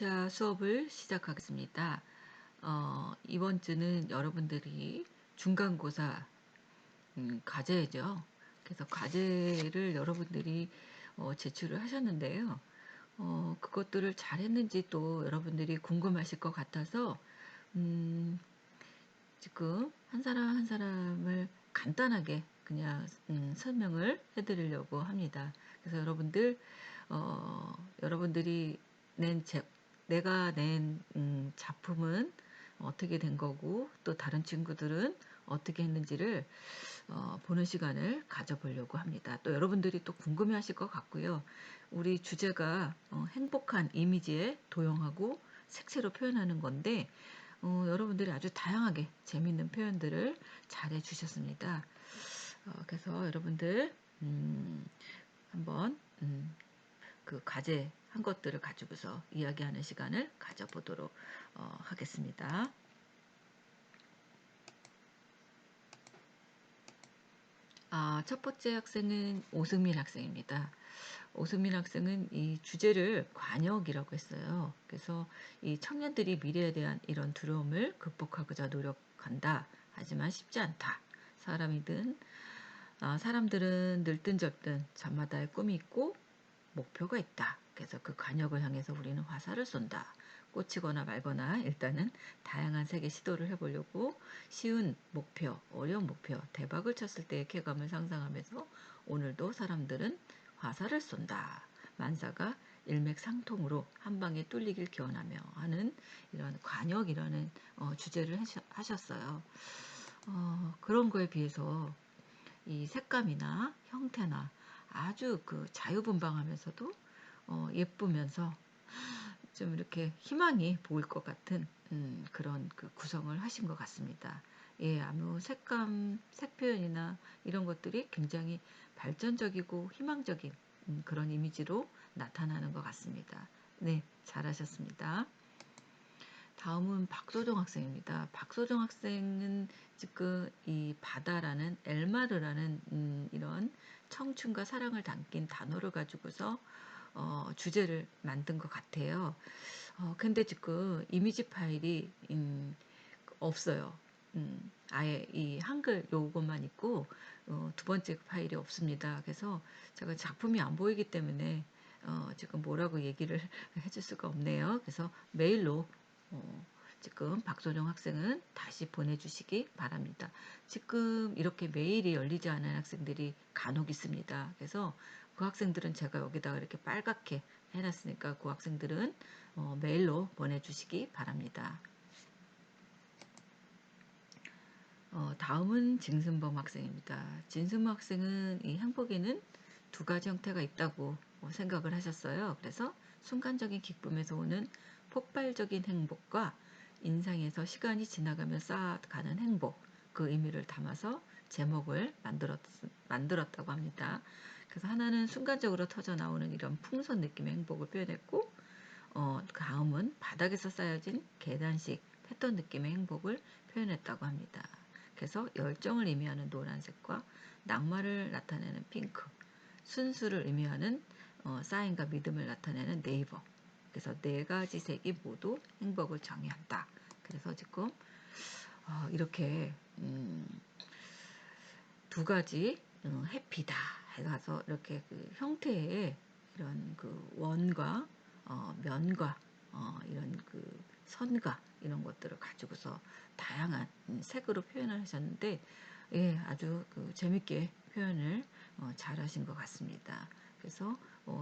자, 수업을 시작하겠습니다. 이번 주는 여러분들이 중간고사 과제죠. 그래서 과제를 여러분들이 제출을 하셨는데요. 그것들을 잘했는지 또 여러분들이 궁금하실 것 같아서 음, 지금 한 사람 한 사람을 간단하게 그냥 설명을 해드리려고 합니다. 그래서 여러분들이 낸 내가 낸 작품은 어떻게 된 거고 또 다른 친구들은 어떻게 했는지를 보는 시간을 가져보려고 합니다. 또 여러분들이 또 궁금해하실 것 같고요. 우리 주제가 행복한 이미지에 도용하고 색채로 표현하는 건데 여러분들이 아주 다양하게 재밌는 표현들을 잘 해주셨습니다. 그래서 여러분들 한번 그 과제 한 것들을 가지고서 이야기하는 시간을 가져보도록 하겠습니다. 첫 번째 학생은 오승민 학생입니다. 오승민 학생은 이 주제를 관역이라고 했어요. 그래서 이 청년들이 미래에 대한 이런 두려움을 극복하고자 노력한다. 하지만 쉽지 않다. 사람들은 늘든절든 저마다의 꿈이 있고 목표가 있다. 그래서 그 관역을 향해서 우리는 화살을 쏜다. 꽂히거나 말거나 일단은 다양한 색의 시도를 해보려고 쉬운 목표, 어려운 목표, 대박을 쳤을 때의 쾌감을 상상하면서 오늘도 사람들은 화살을 쏜다. 만사가 일맥상통으로 한 방에 뚫리길 기원하며 하는 이런 관역이라는 주제를 하셨어요. 그런 거에 비해서 이 색감이나 형태나 아주 그 자유분방하면서도 예쁘면서 좀 이렇게 희망이 보일 것 같은 그런 그 구성을 하신 것 같습니다. 예, 아무 색감, 색 표현이나 이런 것들이 굉장히 발전적이고 희망적인 그런 이미지로 나타나는 것 같습니다. 네, 잘하셨습니다. 다음은 박소정 학생입니다. 박소정 학생은 지금 이 바다라는 엘마르라는 이런 청춘과 사랑을 담긴 단어를 가지고서 주제를 만든 것 같아요. 근데 지금 이미지 파일이 없어요. 아예 이 한글 요것만 있고 두 번째 파일이 없습니다. 그래서 제가 작품이 안 보이기 때문에 지금 뭐라고 얘기를 해줄 수가 없네요. 그래서 메일로 지금 박소정 학생은 다시 보내주시기 바랍니다. 지금 이렇게 메일이 열리지 않은 학생들이 간혹 있습니다. 그래서 그 학생들은 제가 여기다가 이렇게 빨갛게 해놨으니까 그 학생들은 메일로 보내주시기 바랍니다. 다음은 진승범 학생입니다. 진승범 학생은 이 행복에는 두 가지 형태가 있다고 생각을 하셨어요. 그래서 순간적인 기쁨에서 오는 폭발적인 행복과 인상에서 시간이 지나가며 쌓아가는 행복, 그 의미를 담아서 제목을 만들었다고 합니다. 그래서 하나는 순간적으로 터져 나오는 이런 풍선 느낌의 행복을 표현했고, 다음은 바닥에서 쌓여진 계단식 패턴 느낌의 행복을 표현했다고 합니다. 그래서 열정을 의미하는 노란색과 낭만을 나타내는 핑크, 순수를 의미하는 사인과 믿음을 나타내는 네이버. 그래서 네 가지 색이 모두 행복을 정의한다. 그래서 지금 이렇게 두 가지 해피다 해서 이렇게 그 형태의 이런 그 원과 면과 이런 그 선과 이런 것들을 가지고서 다양한 색으로 표현을 하셨는데 예, 아주 그 재밌게 표현을 잘 하신 것 같습니다. 그래서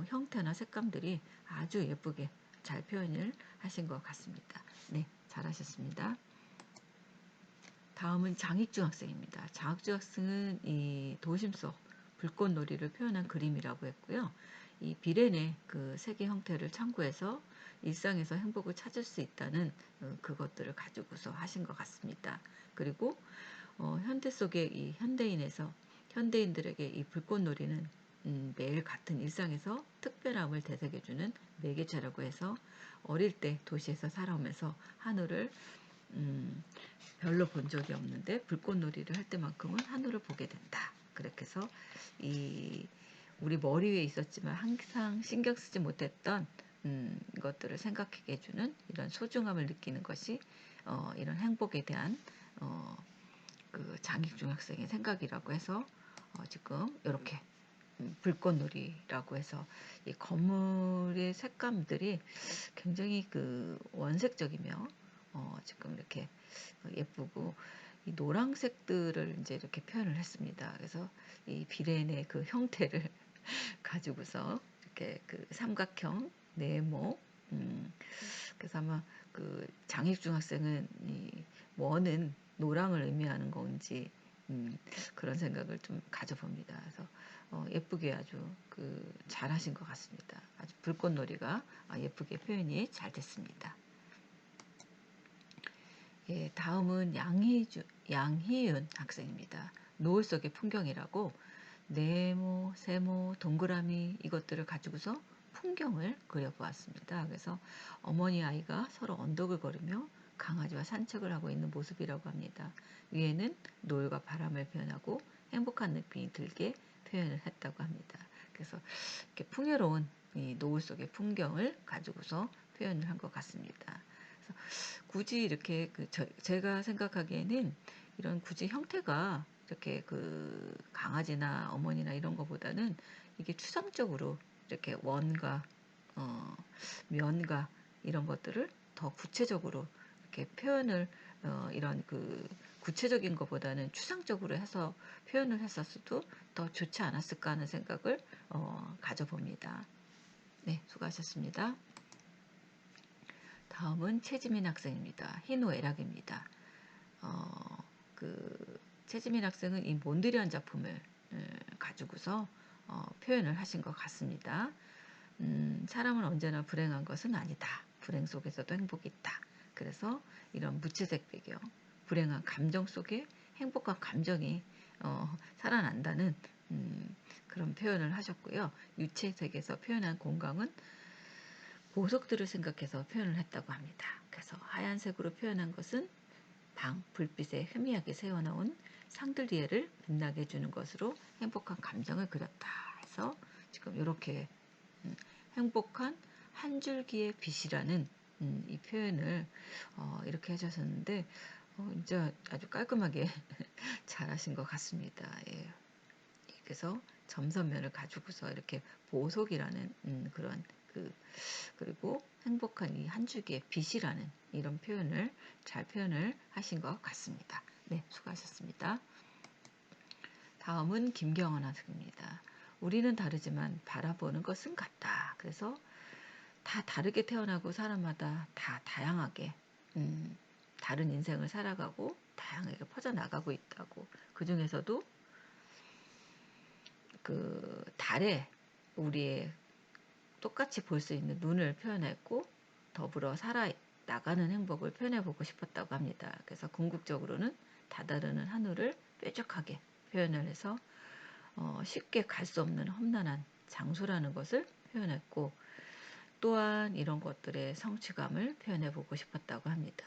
형태나 색감들이 아주 예쁘게 잘 표현을 하신 것 같습니다. 네, 잘하셨습니다. 다음은 장익주 학생입니다. 장익주 학생은 이 도심 속 불꽃놀이를 표현한 그림이라고 했고요. 이 비렌의 그 세계 형태를 참고해서 일상에서 행복을 찾을 수 있다는 그것들을 가지고서 하신 것 같습니다. 그리고 현대 속의 이 현대인들에게 이 불꽃놀이는 매일 같은 일상에서 특별함을 되새겨주는 매개체라고 해서 어릴 때 도시에서 살아오면서 하늘을 별로 본 적이 없는데 불꽃놀이를 할 때만큼은 하늘을 보게 된다. 그렇게 해서 이 우리 머리 위에 있었지만 항상 신경 쓰지 못했던 것들을 생각하게 해주는 이런 소중함을 느끼는 것이 이런 행복에 대한 그 장익중 학생의 생각이라고 해서 지금 이렇게 불꽃놀이라고 해서 이 건물의 색감들이 굉장히 그 원색적이며 지금 이렇게 예쁘고 이 노란색들을 이제 이렇게 표현을 했습니다. 그래서 이 비레인의 그 형태를 가지고서 이렇게 그 삼각형 네모 그래서 아마 그 장익중 학생은 이 원은 노랑을 의미하는 건지 그런 생각을 좀 가져봅니다. 그래서 예쁘게 아주 그 잘하신 것 같습니다. 아주 불꽃놀이가 예쁘게 표현이 잘 됐습니다. 예, 다음은 양희윤 학생입니다. 노을 속의 풍경이라고 네모, 세모, 동그라미 이것들을 가지고서 풍경을 그려보았습니다. 그래서 어머니 아이가 서로 언덕을 걸으며 강아지와 산책을 하고 있는 모습이라고 합니다. 위에는 노을과 바람을 표현하고 행복한 느낌이 들게 표현을 했다고 합니다. 그래서 이렇게 풍요로운 이 노을 속의 풍경을 가지고서 표현을 한 것 같습니다. 그래서 굳이 이렇게 제가 생각하기에는 이런 굳이 형태가 이렇게 그 강아지나 어머니나 이런 거보다는 이게 추상적으로 이렇게 원과 면과 이런 것들을 더 구체적으로 이렇게 표현을 이런 그 구체적인 것보다는 추상적으로 해서 표현을 했었어도 더 좋지 않았을까 하는 생각을 가져봅니다. 네, 수고하셨습니다. 다음은 최지민 학생입니다. 희노애락입니다. 그 최지민 학생은 이 몬드리안 작품을 가지고서 표현을 하신 것 같습니다. 사람은 언제나 불행한 것은 아니다. 불행 속에서도 행복이 있다. 그래서 이런 무채색 배경, 불행한 감정 속에 행복한 감정이 살아난다는 그런 표현을 하셨고요. 유채색에서 표현한 공간은 보석들을 생각해서 표현을 했다고 합니다. 그래서 하얀색으로 표현한 것은 방, 불빛에 희미하게 새어나온 상들리에를 빛나게 해주는 것으로 행복한 감정을 그렸다 해서 지금 이렇게 행복한 한 줄기의 빛이라는 이 표현을 이렇게 해주셨는데 진짜 아주 깔끔하게 잘하신 것 같습니다. 예. 그래서 점선면을 가지고서 이렇게 보석이라는 그런 그리고 행복한 이 한 줄기의 빛이라는 이런 표현을 잘 표현을 하신 것 같습니다. 네, 수고하셨습니다. 다음은 김경원 학생입니다. 우리는 다르지만 바라보는 것은 같다. 그래서 다 다르게 태어나고 사람마다 다 다양하게 다른 인생을 살아가고 다양하게 퍼져나가고 있다고. 그 중에서도 그 달에 우리의 똑같이 볼 수 있는 눈을 표현했고 더불어 살아나가는 행복을 표현해보고 싶었다고 합니다. 그래서 궁극적으로는 다다르는 하늘을 뾰족하게 표현을 해서 쉽게 갈 수 없는 험난한 장소라는 것을 표현했고 또한 이런 것들의 성취감을 표현해보고 싶었다고 합니다.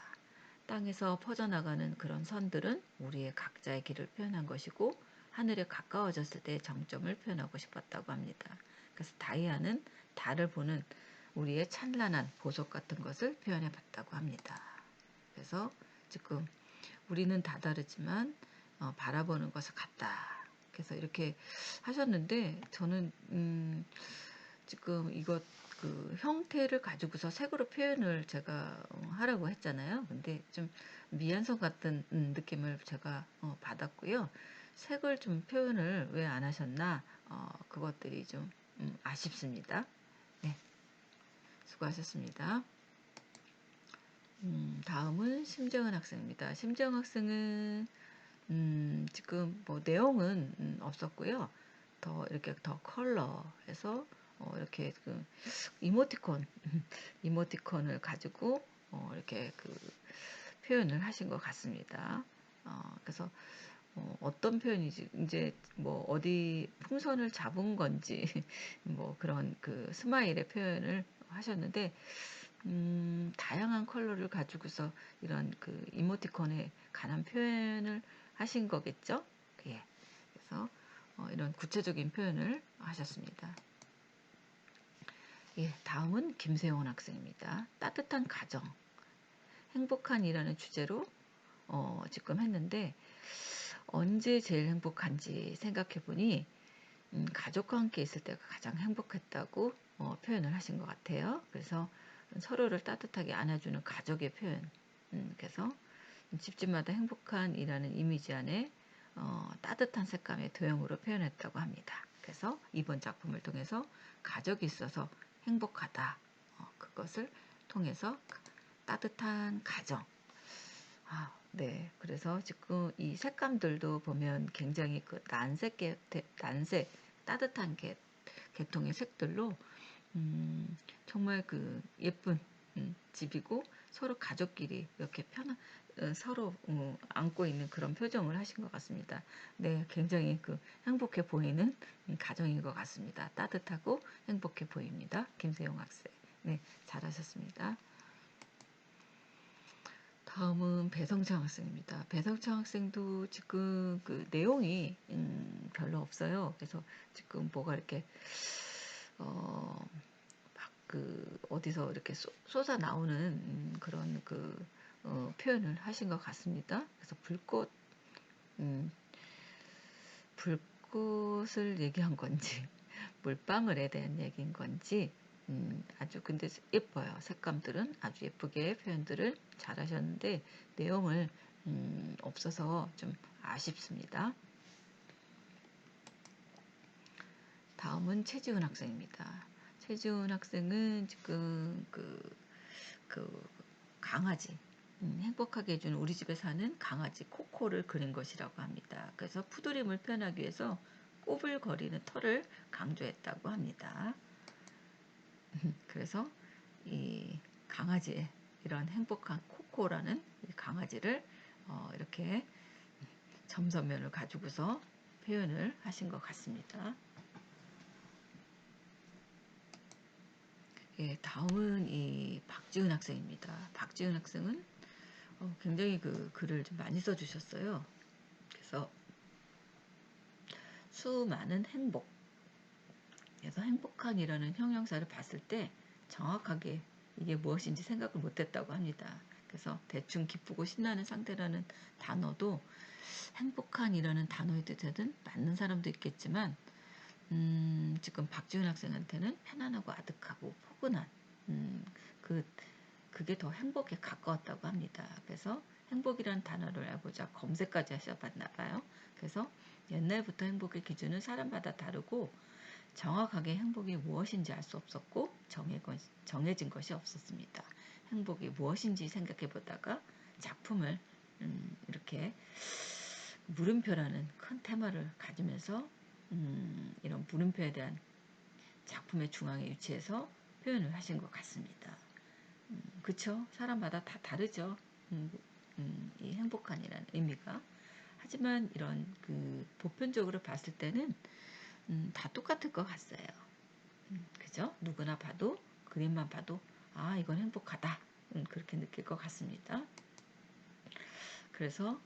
땅에서 퍼져나가는 그런 선들은 우리의 각자의 길을 표현한 것이고 하늘에 가까워졌을 때의 정점을 표현하고 싶었다고 합니다. 그래서 다이아는 달을 보는 우리의 찬란한 보석 같은 것을 표현해 봤다고 합니다. 그래서 지금 우리는 다 다르지만 바라보는 것은 같다. 그래서 이렇게 하셨는데 저는 지금 이것 그 형태를 가지고서 색으로 표현을 제가 하라고 했잖아요. 근데 좀 미완성 같은 느낌을 제가 받았고요. 색을 좀 표현을 왜 안 하셨나 그것들이 좀 아쉽습니다. 네, 수고하셨습니다. 다음은 심정은 학생입니다. 심정은 학생은 지금 뭐 내용은 없었고요. 더 이렇게 더 컬러해서 이렇게 그 이모티콘 이모티콘을 가지고 이렇게 그 표현을 하신 것 같습니다. 그래서 어떤 표현이지 이제 뭐 어디 풍선을 잡은 건지 뭐 그런 그 스마일의 표현을 하셨는데 다양한 컬러를 가지고서 이런 그 이모티콘에 관한 표현을 하신 거겠죠? 예. 그래서 이런 구체적인 표현을 하셨습니다. 예, 다음은 김세원 학생입니다. 따뜻한 가정, 행복한이라는 주제로 지금 했는데 언제 제일 행복한지 생각해 보니 가족과 함께 있을 때가 가장 행복했다고 표현을 하신 것 같아요. 그래서 서로를 따뜻하게 안아주는 가족의 표현. 그래서 집집마다 행복한이라는 이미지 안에 따뜻한 색감의 도형으로 표현했다고 합니다. 그래서 이번 작품을 통해서 가족이 있어서 행복하다. 그것을 통해서 따뜻한 가정. 네. 그래서 지금 이 색감들도 보면 굉장히 그 난색, 따뜻한 계통의 색들로 정말 그 예쁜 집이고 서로 가족끼리 이렇게 서로 안고 있는 그런 표정을 하신 것 같습니다. 네, 굉장히 그 행복해 보이는 가정인 것 같습니다. 따뜻하고 행복해 보입니다. 김세용 학생. 네, 잘하셨습니다. 다음은 배성창 학생입니다. 배성창 학생도 지금 그 내용이 별로 없어요. 그래서 지금 뭐가 이렇게 막 그 어디서 이렇게 쏟아 나오는 그런 그 표현을 하신 것 같습니다. 그래서 불꽃을 얘기한 건지 물방울에 대한 얘기인 건지 아주 근데 예뻐요. 색감들은 아주 예쁘게 표현들을 잘 하셨는데 내용을 없어서 좀 아쉽습니다. 다음은 최지훈 학생입니다. 최지훈 학생은 지금 그 강아지 행복하게 해주는 우리 집에 사는 강아지 코코를 그린 것이라고 합니다. 그래서 푸드림을 표현하기 위해서 꼬불거리는 털을 강조했다고 합니다. 그래서 이 강아지의 이런 행복한 코코라는 이 강아지를 이렇게 점선면을 가지고서 표현을 하신 것 같습니다. 예, 다음은 이 박지은 학생입니다. 박지은 학생은 굉장히 그 글을 좀 많이 써주셨어요. 그래서 수많은 행복, 그래서 행복한이라는 형용사를 봤을 때 정확하게 이게 무엇인지 생각을 못했다고 합니다. 그래서 대충 기쁘고 신나는 상태라는 단어도 행복한이라는 단어의 뜻에는 맞는 사람도 있겠지만 지금 박지훈 학생한테는 편안하고 아득하고 포근한 그게 더 행복에 가까웠다고 합니다. 그래서 행복이라는 단어를 알고자 검색까지 하셔봤나 봐요. 그래서 옛날부터 행복의 기준은 사람마다 다르고 정확하게 행복이 무엇인지 알 수 없었고 정해진 것이 없었습니다. 행복이 무엇인지 생각해 보다가 작품을 이렇게 물음표라는 큰 테마를 가지면서 이런 물음표에 대한 작품의 중앙에 위치해서 표현을 하신 것 같습니다. 그쵸? 사람마다 다 다르죠. 이 행복한이라는 의미가. 하지만 이런 그 보편적으로 봤을 때는 다 똑같을 것 같아요. 그죠? 누구나 봐도 그림만 봐도 아 이건 행복하다 그렇게 느낄 것 같습니다. 그래서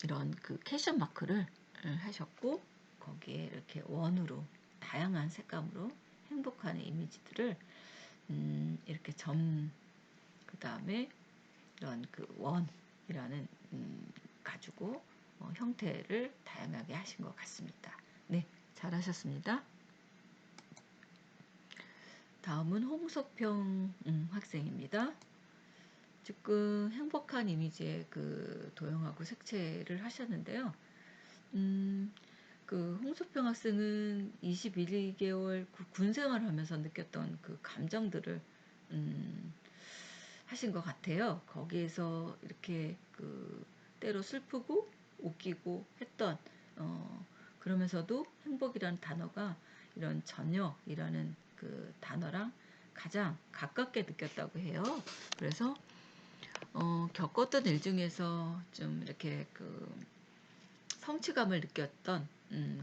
이런 그 캐션 마크를 하셨고 거기에 이렇게 원으로 다양한 색감으로 행복한 이미지들을 이렇게 그 다음에 이런 그 원이라는 가지고 형태를 다양하게 하신 것 같습니다. 네, 잘하셨습니다. 다음은 홍석평 학생입니다. 지금 행복한 이미지의 그 도형하고 색채를 하셨는데요. 그 홍석평 학생은 21개월 군 생활을 하면서 느꼈던 그 감정들을 하신 것 같아요. 거기에서 이렇게 그 때로 슬프고 웃기고 했던 그러면서도 행복이라는 단어가 이런 저녁이라는 그 단어랑 가장 가깝게 느꼈다고 해요. 그래서 겪었던 일 중에서 좀 이렇게 그 성취감을 느꼈던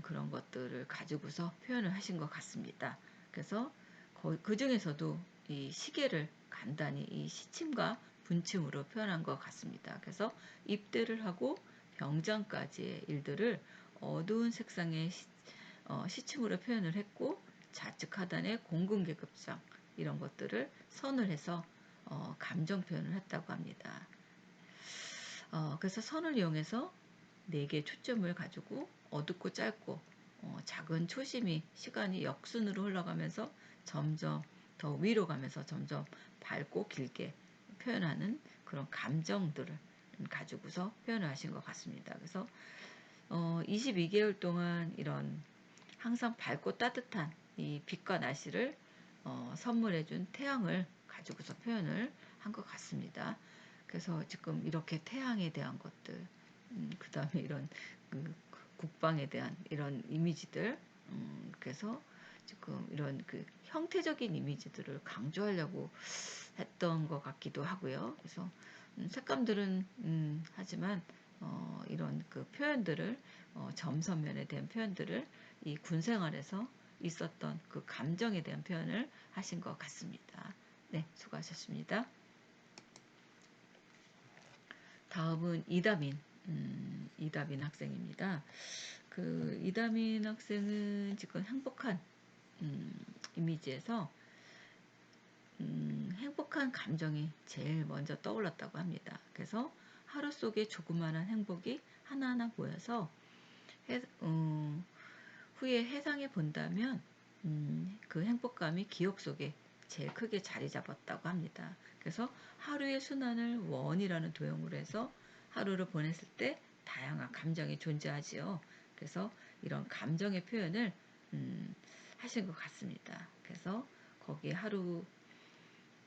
그런 것들을 가지고서 표현을 하신 것 같습니다. 그래서 그 중에서도 이 시계를 간단히 이 시침과 분침으로 표현한 것 같습니다. 그래서 입대를 하고 병장까지의 일들을 어두운 색상의 시침으로 표현을 했고 좌측 하단에 공근계급장 이런 것들을 선을 해서 감정 표현을 했다고 합니다. 그래서 선을 이용해서 4개의 초점을 가지고 어둡고 짧고 작은 초심이 시간이 역순으로 흘러가면서 점점 더 위로 가면서 점점 밝고 길게 표현하는 그런 감정들을 가지고서 표현을 하신 것 같습니다. 그래서 22개월 동안 이런 항상 밝고 따뜻한 이 빛과 날씨를 선물해준 태양을 가지고서 표현을 한 것 같습니다. 그래서 지금 이렇게 태양에 대한 것들, 그 다음에 이런 그 국방에 대한 이런 이미지들, 그래서 지금 이런 그 형태적인 이미지들을 강조하려고 했던 것 같기도 하고요. 그래서 색감들은 하지만 이런 그 표현들을 점선면에 대한 표현들을 이 군생활에서 있었던 그 감정에 대한 표현을 하신 것 같습니다. 네, 수고하셨습니다. 다음은 이다민 학생입니다. 그 이다민 학생은 지금 행복한 이미지에서 행복한 감정이 제일 먼저 떠올랐다고 합니다. 그래서 하루 속에 조그마한 행복이 하나하나 모여서 후에 해상해 본다면 그 행복감이 기억 속에 제일 크게 자리 잡았다고 합니다. 그래서 하루의 순환을 원이라는 도형으로 해서 하루를 보냈을 때 다양한 감정이 존재하지요. 그래서 이런 감정의 표현을 하신 것 같습니다. 그래서 거기에 하루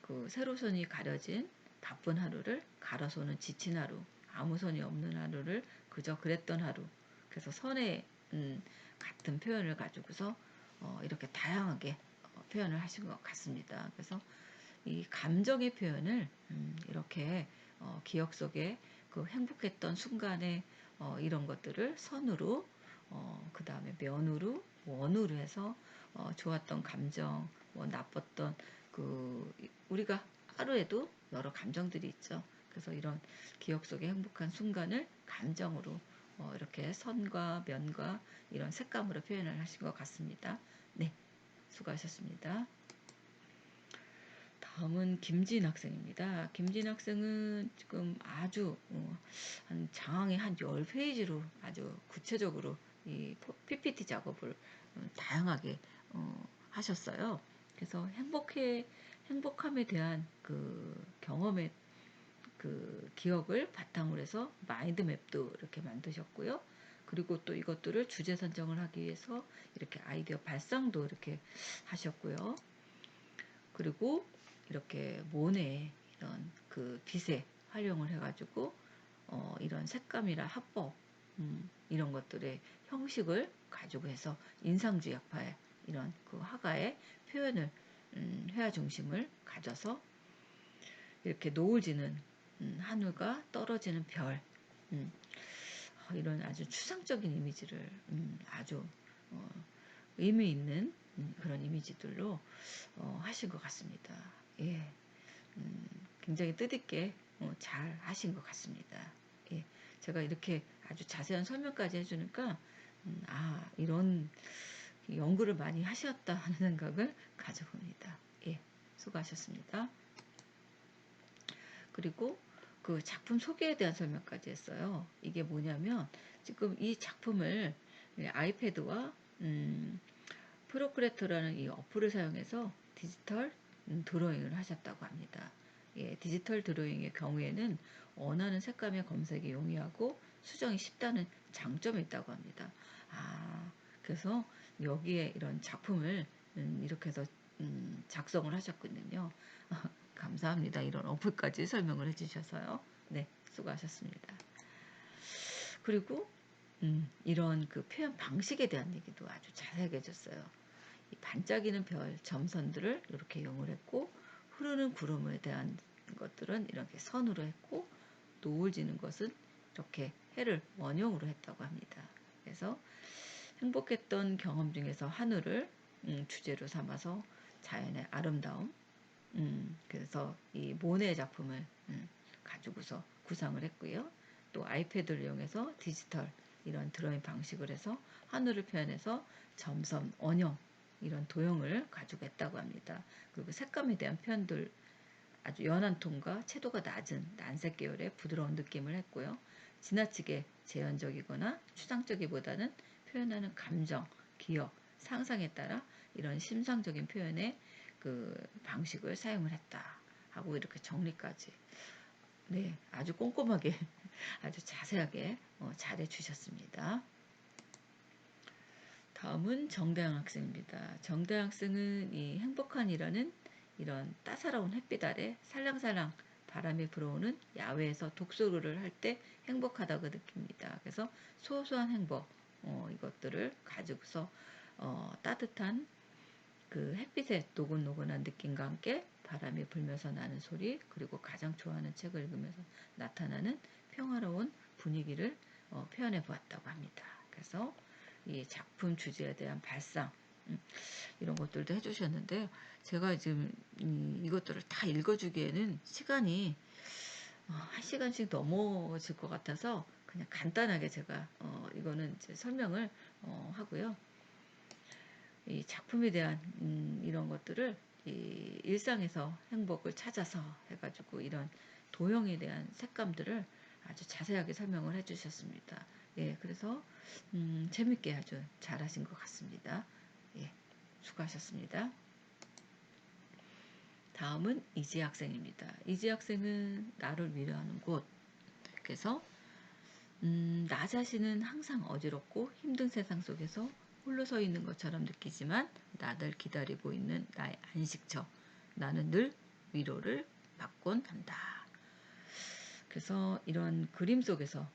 그 세로선이 가려진 바쁜 하루를 가로선은 지친 하루, 아무 선이 없는 하루를 그저 그랬던 하루. 그래서 선의 같은 표현을 가지고서 이렇게 다양하게 표현을 하신 것 같습니다. 그래서 이 감정의 표현을 이렇게 기억 속에 그 행복했던 순간에 이런 것들을 선으로 그 다음에 면으로 원으로 해서 좋았던 감정, 뭐 나빴던 그 우리가 하루에도 여러 감정들이 있죠. 그래서 이런 기억 속의 행복한 순간을 감정으로 이렇게 선과 면과 이런 색감으로 표현을 하신 것 같습니다. 네, 수고하셨습니다. 다음은 김진 학생입니다. 김진 학생은 지금 아주 한 장항의 한 10페이지로 아주 구체적으로 이 PPT 작업을 다양하게 하셨어요. 그래서 행복함에 대한 그 경험의 그 기억을 바탕으로 해서 마인드맵도 이렇게 만드셨고요. 그리고 또 이것들을 주제 선정을 하기 위해서 이렇게 아이디어 발상도 이렇게 하셨고요. 그리고 이렇게 모네 이런 그 빛에 활용을 해가지고 이런 색감이나 합법 이런 것들의 형식을 가지고 해서 인상주의 학파의 이런 그 화가의 표현을 회화 중심을 가져서 이렇게 노을 지는 하늘과 떨어지는 별 이런 아주 추상적인 이미지를 아주 의미 있는 그런 이미지들로 하신 것 같습니다. 예, 굉장히 뜻있게 잘 하신 것 같습니다. 예, 제가 이렇게 아주 자세한 설명까지 해주니까 이런 연구를 많이 하셨다 하는 생각을 가져봅니다. 예, 수고하셨습니다. 그리고 그 작품 소개에 대한 설명까지 했어요. 이게 뭐냐면 지금 이 작품을 아이패드와 프로크레터라는 이 어플을 사용해서 디지털 드로잉을 하셨다고 합니다. 예, 디지털 드로잉의 경우에는 원하는 색감의 검색이 용이하고 수정이 쉽다는 장점이 있다고 합니다. 그래서 여기에 이런 작품을 이렇게 해서 작성을 하셨거든요. 감사합니다. 이런 어플까지 설명을 해주셔서요. 네, 수고하셨습니다. 그리고 이런 그 표현 방식에 대한 얘기도 아주 자세하게 해줬어요. 이 반짝이는 별, 점선들을 이렇게 이용을 했고 흐르는 구름에 대한 것들은 이렇게 선으로 했고 노을 지는 것은 이렇게 해를 원형으로 했다고 합니다. 그래서 행복했던 경험 중에서 하늘을 주제로 삼아서 자연의 아름다움 그래서 이 모네 작품을 가지고서 구상을 했고요. 또 아이패드를 이용해서 디지털 이런 드로잉 방식을 해서 하늘을 표현해서 점선, 원형 이런 도형을 가지고 했다고 합니다. 그리고 색감에 대한 표현들 아주 연한 톤과 채도가 낮은 난색 계열의 부드러운 느낌을 했고요. 지나치게 재현적이거나 추상적이보다는 표현하는 감정, 기억, 상상에 따라 이런 심상적인 표현의 그 방식을 사용을 했다 하고 이렇게 정리까지 네, 아주 꼼꼼하게 아주 자세하게 잘해 주셨습니다. 다음은 정다영 학생입니다. 정다영 학생은 이 행복한이라는 이런 따사로운 햇빛 아래 살랑살랑 바람이 불어오는 야외에서 독서를 할 때 행복하다고 느낍니다. 그래서 소소한 행복 이것들을 가지고서 따뜻한 그 햇빛의 노곤노곤한 느낌과 함께 바람이 불면서 나는 소리 그리고 가장 좋아하는 책을 읽으면서 나타나는 평화로운 분위기를 표현해 보았다고 합니다. 그래서 이 작품 주제에 대한 발상 이런 것들도 해주셨는데요. 제가 지금 이것들을 다 읽어주기에는 시간이 1시간씩 넘어질 것 같아서 그냥 간단하게 제가 이거는 이제 설명을 하고요. 이 작품에 대한 이런 것들을 이 일상에서 행복을 찾아서 해가지고 이런 도형에 대한 색감들을 아주 자세하게 설명을 해주셨습니다. 예, 그래서 재밌게 아주 잘하신 것 같습니다. 예, 수고하셨습니다. 다음은 이지 학생입니다. 이지 학생은 나를 위로하는 곳. 그래서 나 자신은 항상 어지럽고 힘든 세상 속에서 홀로 서 있는 것처럼 느끼지만 나를 기다리고 있는 나의 안식처. 나는 늘 위로를 받곤 한다. 그래서 이런 그림 속에서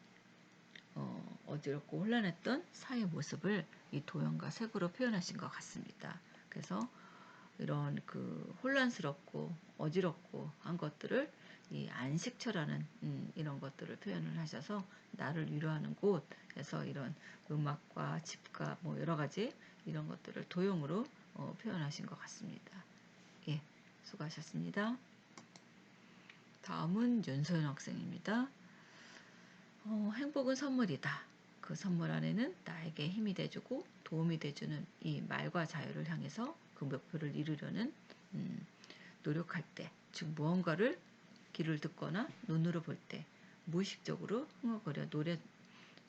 어지럽고 혼란했던 사의 모습을 이 도형과 색으로 표현하신 것 같습니다. 그래서 이런 그 혼란스럽고 어지럽고 한 것들을 이 안식처라는 이런 것들을 표현을 하셔서 나를 위로하는 곳에서 이런 음악과 집과 뭐 여러 가지 이런 것들을 도형으로 표현하신 것 같습니다. 예, 수고하셨습니다. 다음은 윤소연 학생입니다. 행복은 선물이다. 그 선물 안에는 나에게 힘이 돼주고 도움이 돼주는 이 말과 자유를 향해서 그 목표를 이루려는 노력할 때, 즉 무언가를 귀를 듣거나 눈으로 볼 때 무의식적으로 흥얼거려 노래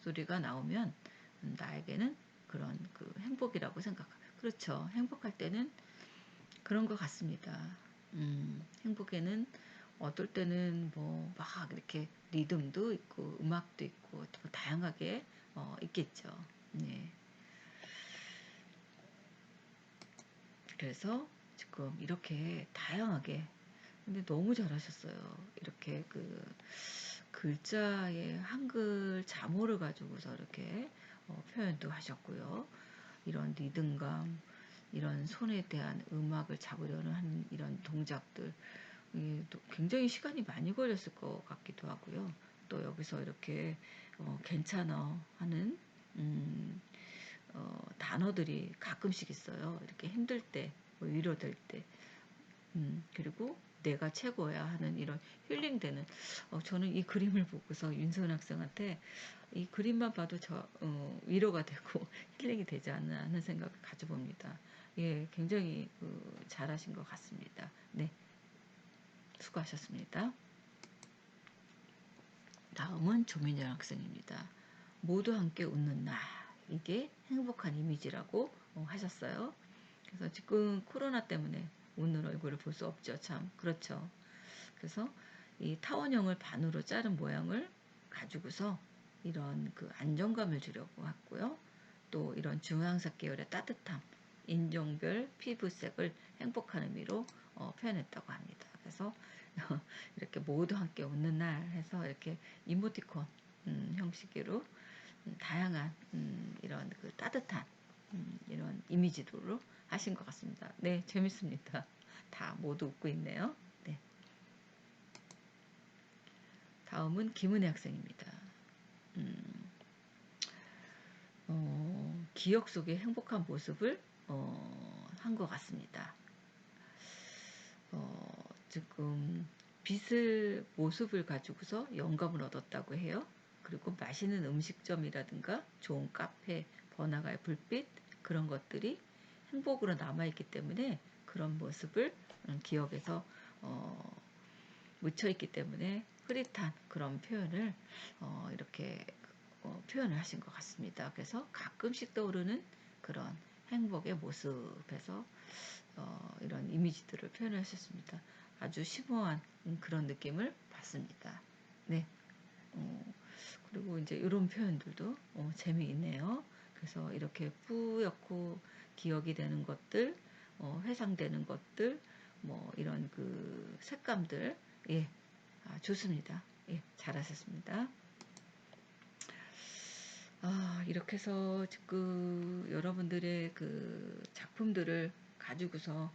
소리가 나오면 나에게는 그런 그 행복이라고 생각합니다. 그렇죠. 행복할 때는 그런 것 같습니다. 행복에는 어떨 때는 뭐 막 이렇게 리듬도 있고 음악도 있고 뭐 다양하게 있겠죠. 네. 그래서 지금 이렇게 다양하게 근데 너무 잘하셨어요. 이렇게 그 글자의 한글 자모를 가지고서 이렇게 표현도 하셨고요. 이런 리듬감, 이런 손에 대한 음악을 잡으려는 하는 이런 동작들 굉장히 시간이 많이 걸렸을 것 같기도 하고요. 또 여기서 이렇게 괜찮아 하는 단어들이 가끔씩 있어요. 이렇게 힘들 때, 뭐 위로될 때, 그리고 내가 최고야 하는 이런 힐링되는 저는 이 그림을 보고서 윤선 학생한테 이 그림만 봐도 위로가 되고 힐링이 되지 않나 하는 생각을 가져봅니다. 예, 굉장히 잘하신 것 같습니다. 네, 수고하셨습니다. 다음은 조민정 학생입니다. 모두 함께 웃는 날. 이게 행복한 이미지라고 하셨어요. 그래서 지금 코로나 때문에 웃는 얼굴을 볼 수 없죠. 참 그렇죠. 그래서 이 타원형을 반으로 자른 모양을 가지고서 이런 그 안정감을 주려고 했고요. 또 이런 중앙색 계열의 따뜻함, 인종별 피부색을 행복한 의미로 표현했다고 합니다. 그래서 이렇게 모두 함께 웃는 날 해서 이렇게 이모티콘 형식으로 다양한 이런 그 따뜻한 이런 이미지로 하신 것 같습니다. 네, 재밌습니다. 다 모두 웃고 있네요. 네. 다음은 김은혜 학생입니다. 기억 속의 행복한 모습을 한 것 같습니다. 지금 빛을 모습을 가지고서 영감을 얻었다고 해요. 그리고 맛있는 음식점이라든가 좋은 카페, 번화가의 불빛 그런 것들이 행복으로 남아있기 때문에 그런 모습을 기억에서 묻혀있기 때문에 흐릿한 그런 표현을 이렇게 표현을 하신 것 같습니다. 그래서 가끔씩 떠오르는 그런 행복의 모습에서 이런 이미지들을 표현하셨습니다. 아주 심오한 그런 느낌을 받습니다. 네. 그리고 이제 이런 표현들도 재미있네요. 그래서 이렇게 뿌옇고 기억이 되는 것들, 회상되는 것들, 뭐 이런 그 색감들, 예, 좋습니다. 예, 잘하셨습니다. 이렇게 해서 그 여러분들의 그 작품들을 가지고서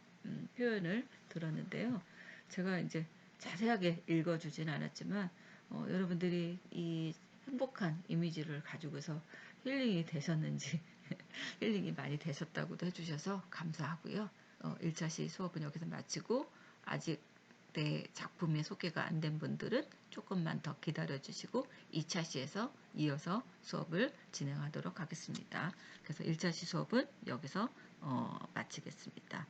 표현을 들었는데요. 제가 이제 자세하게 읽어주진 않았지만 여러분들이 이 행복한 이미지를 가지고서 힐링이 되셨는지 힐링이 많이 되셨다고도 해주셔서 감사하고요. 1차 시 수업은 여기서 마치고 아직 내 작품의 소개가 안 된 분들은 조금만 더 기다려 주시고 2차 시에서 이어서 수업을 진행하도록 하겠습니다. 그래서 1차 시 수업은 여기서 마치겠습니다.